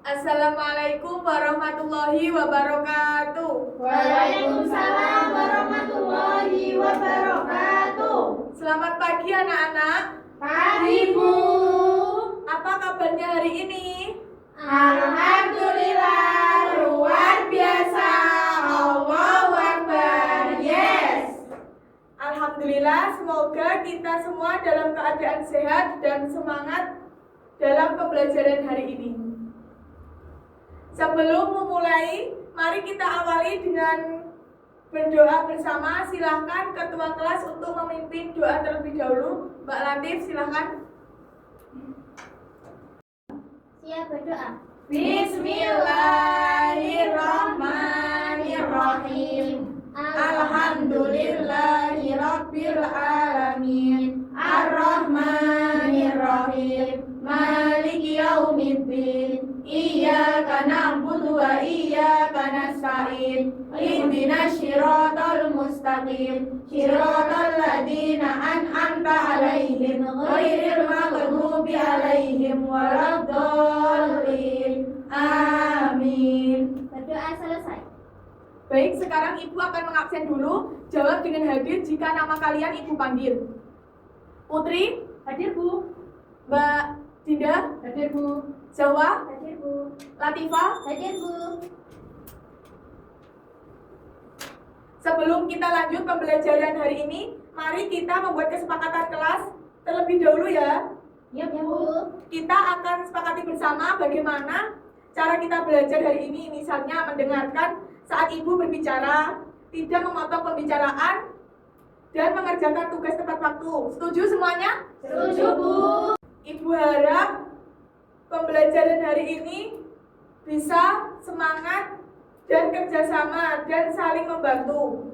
Assalamualaikum warahmatullahi wabarakatuh. Waalaikumsalam warahmatullahi wabarakatuh. Selamat pagi anak-anak. Pagi, Bu. Apa kabarnya hari ini? Alhamdulillah, luar biasa. Allahu Akbar. Yes. Alhamdulillah, semoga kita semua dalam keadaan sehat dan semangat dalam pembelajaran hari ini. Sebelum memulai, mari kita awali dengan berdoa bersama. Silahkan ketua kelas untuk memimpin doa terlebih dahulu. Mbak Latif, silahkan. Siap berdoa. Bismillahirrahmanirrahim. Alhamdulillahirabbil alamin. Arrahmanirrahim. Maliki yaumiddin. Iyyaka na'budu wa iyyaka nasta'in. Ihdinas siratal mustaqim. Siratal ladzina an'amta 'alaihim ghairil maghdubi 'alaihim waladdallin. Amin. Berdoa selesai. Baik, sekarang Ibu akan mengabsen dulu. Jawab dengan hadir jika nama kalian Ibu panggil. Putri, Hadir, Bu. Mbak Dinda, Hadir, Bu. Jawa, Hadir, Bu. Latifah. Hadir, Bu. Sebelum kita lanjut pembelajaran hari ini, mari kita membuat kesepakatan kelas terlebih dahulu ya. Ya, Bu. Kita akan sepakati bersama bagaimana cara kita belajar hari ini. Misalnya mendengarkan saat Ibu berbicara, tidak memotong pembicaraan, dan mengerjakan tugas tepat waktu. Setuju semuanya? Setuju, Bu. Ibu harap pembelajaran hari ini bisa semangat dan kerjasama dan saling membantu.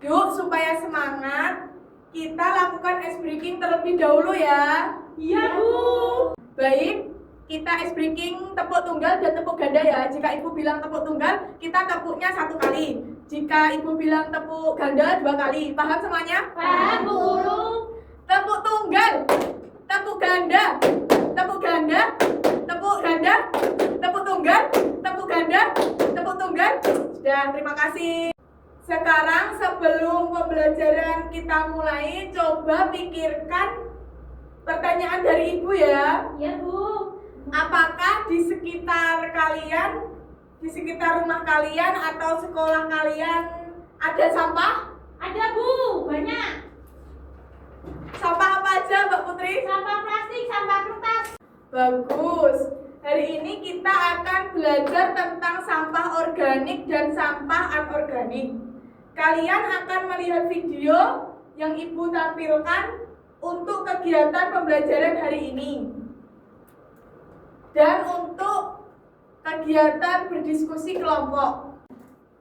Yuk, supaya semangat, kita lakukan ice breaking terlebih dahulu ya. Iya, Bu. Baik, kita ice breaking tepuk tunggal dan tepuk ganda ya. Jika Ibu bilang tepuk tunggal, kita tepuknya 1 kali. Jika Ibu bilang tepuk ganda 2 kali. Paham semuanya? Paham, Bu Guru. Tepuk tunggal, tepuk ganda, tepuk ganda, tepuk ganda, tepuk tunggal, tepuk ganda, tepuk tunggal. Sudah, terima kasih. Sekarang sebelum pembelajaran kita mulai, coba pikirkan pertanyaan dari Ibu ya. Ya, Bu. Apakah di sekitar kalian, di sekitar rumah kalian atau sekolah kalian ada sampah? Ada, Bu. Banyak. Sampah apa aja, Mbak Putri? Sampah plastik, sampah kertas. Bagus. Hari ini kita akan belajar tentang sampah organik dan sampah anorganik. Kalian akan melihat video yang Ibu tampilkan untuk kegiatan pembelajaran hari ini. Dan untuk kegiatan berdiskusi kelompok.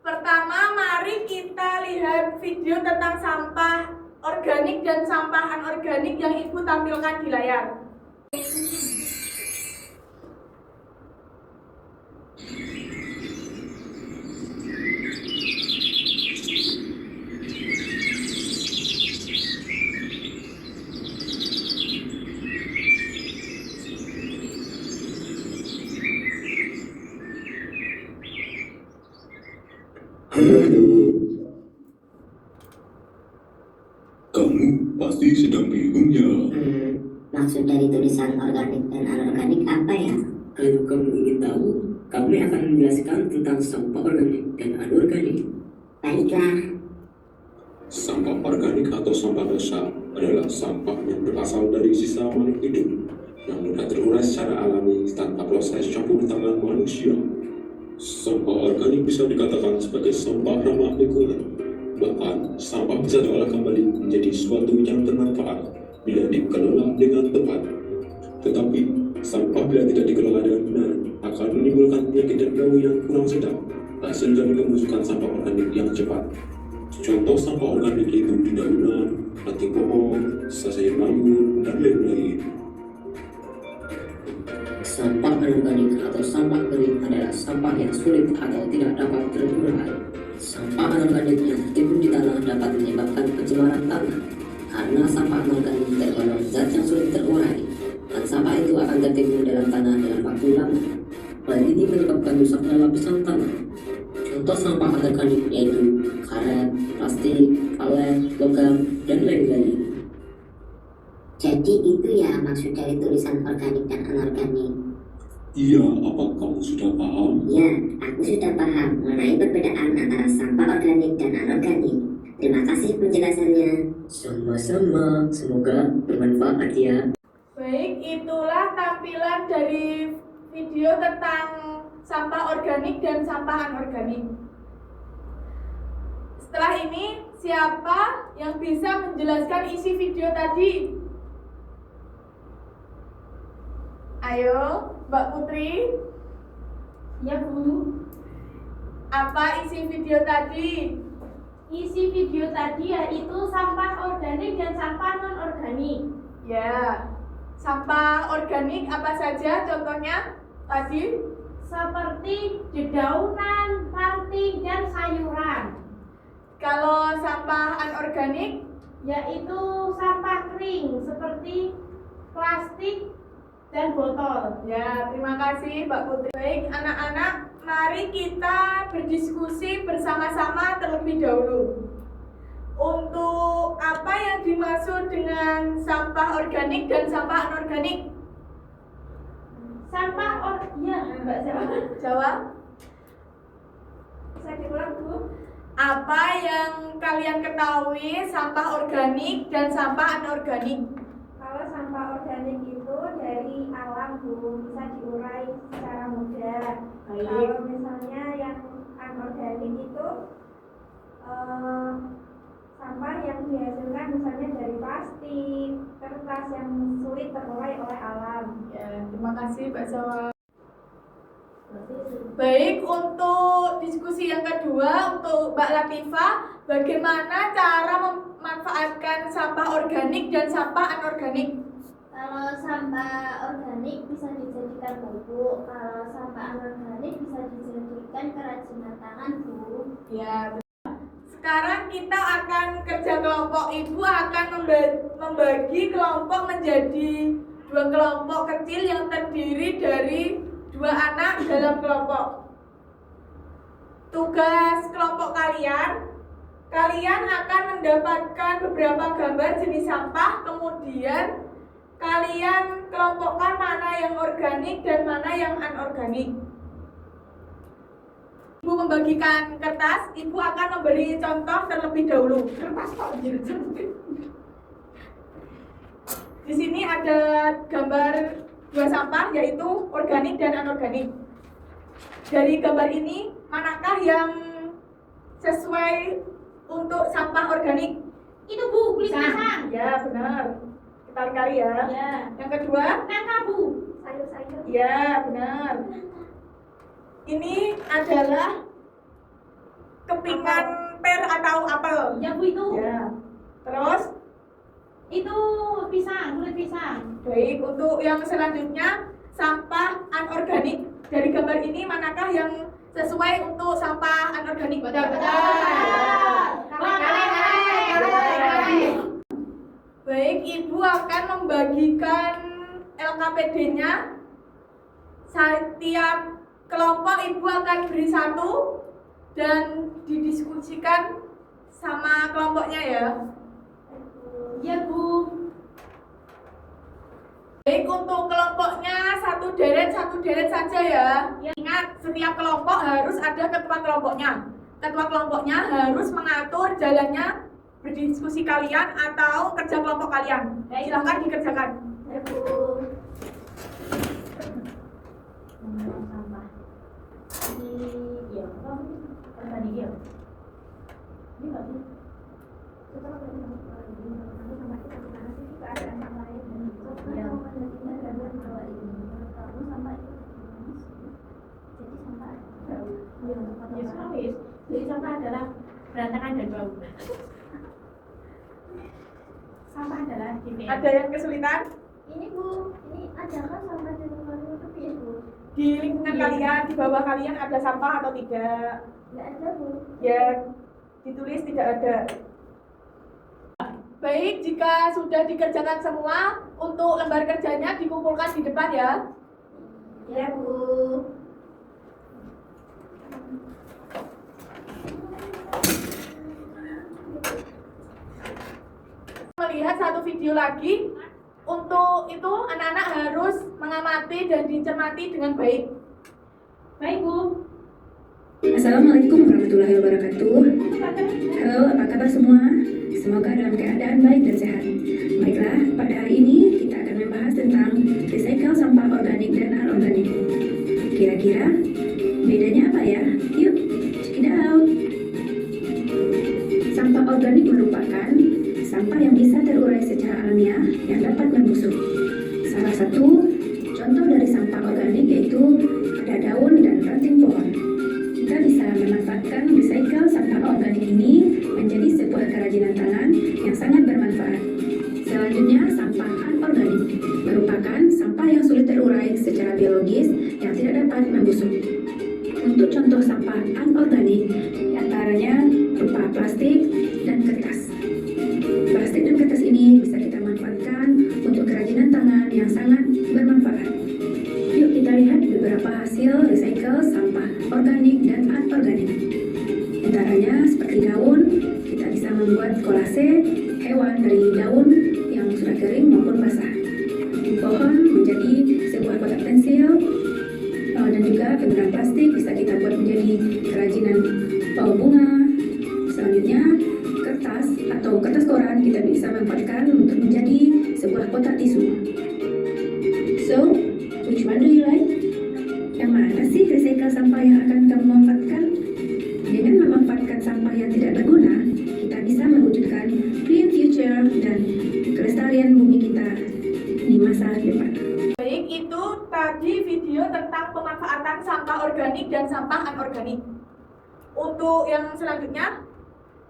Pertama, mari kita lihat video tentang sampah organik dan sampah anorganik yang Ibu tampilkan di layar. Kamu pasti sedang bingung ya? Maksud dari tulisan organik dan anorganik apa ya? Kalau kamu ingin tahu, kami akan menjelaskan tentang sampah organik dan anorganik. Baiklah, Sampah organik atau sampah dasar adalah sampah yang berasal dari sisa makhluk hidup yang mudah terurai secara alami tanpa proses campur tangan manusia. Sampah organik bisa dikatakan sebagai sampah ramah lingkungan. Bahkan, sampah bisa diolah kembali menjadi sesuatu yang bermanfaat bila dikelola dengan tepat. Tetapi, sampah bila tidak dikelola dengan benar akan menimbulkan penyakit dan bau yang kurang sedap, hasil dari pembusukan sampah organik yang cepat. Contoh sampah organik itu dedaunan, ranting pohon, sisa sayur mayur, dan lain-lain. Sampah anorganik atau sampah kering adalah sampah yang sulit atau tidak dapat terurai. Sampah anorganik yang tertimbun di tanah dapat menyebabkan pencemaran tanah karena sampah anorganik tergolong zat yang sulit terurai dan sampah itu akan tertimbun dalam tanah dalam waktu lama. Hal ini menyebabkan rusaknya lapisan tanah. Contoh sampah anorganik yaitu karet, plastik, karet, logam, dan lain-lain. Jadi itu ya maksud dari tulisan organik dan anorganik. Iya, apa kamu sudah paham? Ya, aku sudah paham mengenai perbedaan antara sampah organik dan anorganik. Terima kasih penjelasannya. Sama-sama, semoga bermanfaat ya. Baik, itulah tampilan dari video tentang sampah organik dan sampah anorganik. Setelah ini, siapa yang bisa menjelaskan isi video tadi? Ayo, Mbak Putri, Ya Bu. apa isi video tadi? Isi video tadi yaitu sampah organik dan sampah non-organik. Ya, sampah organik apa saja contohnya tadi? Seperti dedaunan, ranting, dan sayuran. Kalau sampah anorganik, Yaitu sampah kering seperti plastik dan botol. ya terima kasih Mbak Putri. Baik anak-anak, mari kita berdiskusi bersama-sama terlebih dahulu. Untuk apa yang dimaksud dengan sampah organik dan sampah anorganik? Iya, Mbak Jawa. Jawab. Bisa diulang Bu? Apa yang kalian ketahui sampah organik dan sampah anorganik? Kalau sampah organik itu dari alam Bu, bisa diurai secara mudah. Baik. Kalau misalnya yang anorganik itu sampah yang dihasilkan misalnya dari plastik, kertas yang sulit terurai oleh alam. Ya, terima kasih Mbak Zawa. Baik, untuk diskusi yang kedua untuk Mbak Latifah, bagaimana cara memanfaatkan sampah organik dan sampah anorganik? Kalau sampah organik bisa dijadikan pupuk, kalau sampah anorganik bisa dijadikan kerajinan tangan Bu. Ya, sekarang kita akan kerja kelompok. Ibu akan membagi kelompok menjadi dua kelompok kecil yang terdiri dari dua anak dalam kelompok. Tugas kelompok kalian akan mendapatkan beberapa gambar jenis sampah, kemudian kalian kelompokkan mana yang organik dan mana yang anorganik. Ibu membagikan kertas, Ibu akan memberi contoh terlebih dahulu. Kertas kok di sini ada gambar dua sampah yaitu organik dan anorganik. Dari gambar ini, manakah yang sesuai untuk sampah organik? Itu Bu, kulit pisang. Ya, benar. Kita kali ya. Ya. Yang kedua, Nangka Bu. Sayur-sayur. ya benar. Ini adalah kepingan per atau apel. Ya Bu itu. Ya. Terus, Itu pisang, kulit pisang. baik, untuk yang selanjutnya sampah anorganik. Dari gambar ini manakah yang sesuai untuk sampah anorganik? Betul. Baik, Ibu akan membagikan LKPD-nya. Setiap kelompok Ibu akan beri satu dan didiskusikan sama kelompoknya ya. Ya Bu. Baik, untuk kelompoknya satu deret saja ya. Ingat, setiap kelompok harus ada ketua kelompoknya. Ketua kelompoknya harus mengatur jalannya berdiskusi kalian atau kerja kelompok kalian. Silahkan dikerjakan. Ya Bu. Sampah. Iya, organik ya. Ini enggak sih? Jadi sampah adalah berantakan dan bau. Sampah adalah DPR. Ada yang kesulitan Ini Bu, ini ada kan sampah di rumah itu ya Bu? di lingkungan kalian, di bawah kalian ada sampah atau tidak? Nggak ada Bu. Ya, ditulis tidak ada. Baik, jika sudah dikerjakan semua, untuk lembar kerjanya dikumpulkan di depan ya. Ya Bu. melihat satu video lagi. Untuk itu anak-anak harus mengamati dan dicermati dengan baik. Baik, Bu. Assalamualaikum warahmatullahi wabarakatuh. Halo, apa kabar semua? Semoga dalam keadaan baik dan sehat. Baiklah, pada hari ini kita akan membahas tentang recycle sampah organik dan anorganik. Kira-kira bedanya apa ya? Yuk, check it out. Sampah organik merupakan sampah yang bisa terurai secara alamiah yang dapat membusuk. Salah satu contoh dari sampah organik yaitu ada daun dan ranting pohon. Kita bisa memanfaatkan recycle sampah organik ini menjadi sebuah kerajinan tangan yang sangat bermanfaat. Selanjutnya, sampah anorganik merupakan sampah yang sulit terurai secara biologis yang tidak dapat membusuk. Untuk contoh sampah anorganik, diantaranya berupa plastik dan kertas. Plastik dan kertas ini bisa kita manfaatkan untuk kerajinan tangan yang sangat bermanfaat. Yuk kita lihat beberapa hasil recycle sampah organik dan anorganik. Antaranya seperti daun, kita bisa membuat kolase hewan dari daun yang sudah kering maupun basah. Pohon menjadi sebuah kotak pensil, dan juga fibra plastik bisa kita buat menjadi kerajinan bunga. Selanjutnya, kertas atau kertas koran kita bisa manfaatkan untuk menjadi sebuah kotak tisu. So, which one do you like? Yang mana sih recycle sampah yang akan kamu manfaatkan? Dengan memanfaatkan sampah yang tidak berguna, kita bisa mewujudkan clean future dan kelestarian bumi kita di masa depan. Baik, itu tadi video tentang pemanfaatan sampah organik dan sampah anorganik. Untuk yang selanjutnya,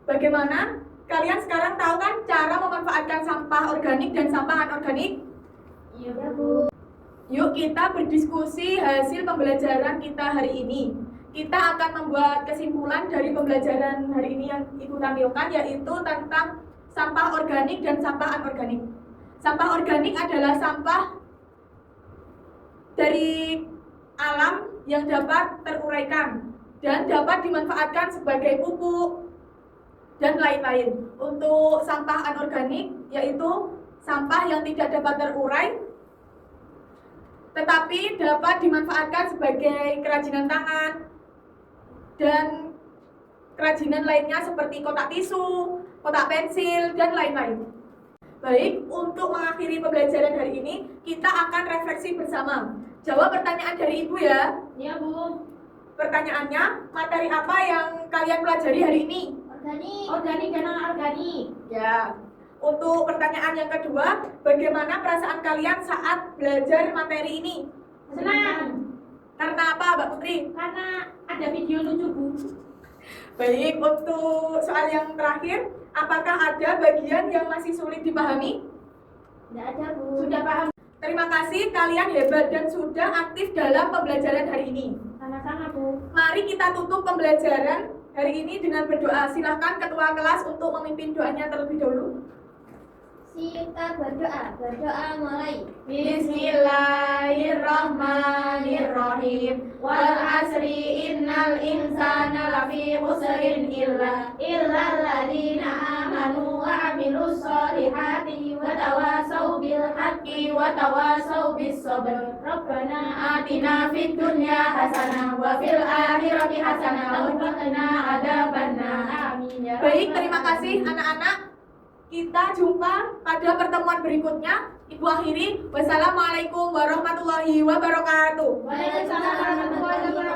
bagaimana? Kalian sekarang tahu kan cara memanfaatkan sampah organik dan sampah anorganik? Iya, Bu. Yuk kita berdiskusi hasil pembelajaran kita hari ini. Kita akan membuat kesimpulan dari pembelajaran hari ini yang Ibu tampilkan, yaitu tentang sampah organik dan sampah anorganik. Sampah organik adalah sampah dari alam yang dapat teruraikan dan dapat dimanfaatkan sebagai pupuk dan lain-lain. Untuk sampah anorganik yaitu sampah yang tidak dapat terurai tetapi dapat dimanfaatkan sebagai kerajinan tangan dan kerajinan lainnya seperti kotak tisu, kotak pensil, dan lain-lain. Baik, untuk mengakhiri pembelajaran hari ini, kita akan refleksi bersama. Jawab pertanyaan dari Ibu ya. Iya, Bu. Pertanyaannya, materi apa yang kalian pelajari hari ini? Organik. Organik dan anorganik. Ya. Untuk pertanyaan yang kedua, bagaimana perasaan kalian saat belajar materi ini? Senang. Karena apa, Mbak Putri? Karena ada video lucu, Bu. Baik, untuk soal yang terakhir, apakah ada bagian yang masih sulit dipahami? Tidak ada, Bu. Sudah paham? Terima kasih, kalian hebat dan sudah aktif dalam pembelajaran hari ini. Sama-sama, Bu. Mari kita tutup pembelajaran hari ini dengan berdoa. Silahkan ketua kelas untuk memimpin doanya terlebih dahulu. Kita berdoa. Berdoa mulai. Bismillahirrahmanirrahim. Wal asri innal insana lafi khusrin illa alladzina amanu wa amilus solihati wa tawasau bil haqqi wa tawasau bis sabr. Rabbana atina fid dunya hasanah wa fil akhirati hasanah wa qina adzabannar. Amin ya. Baik, terima kasih anak-anak. Kita jumpa pada pertemuan berikutnya. Ibu akhiri. Wassalamualaikum warahmatullahi wabarakatuh. Waalaikumsalam warahmatullahi wabarakatuh.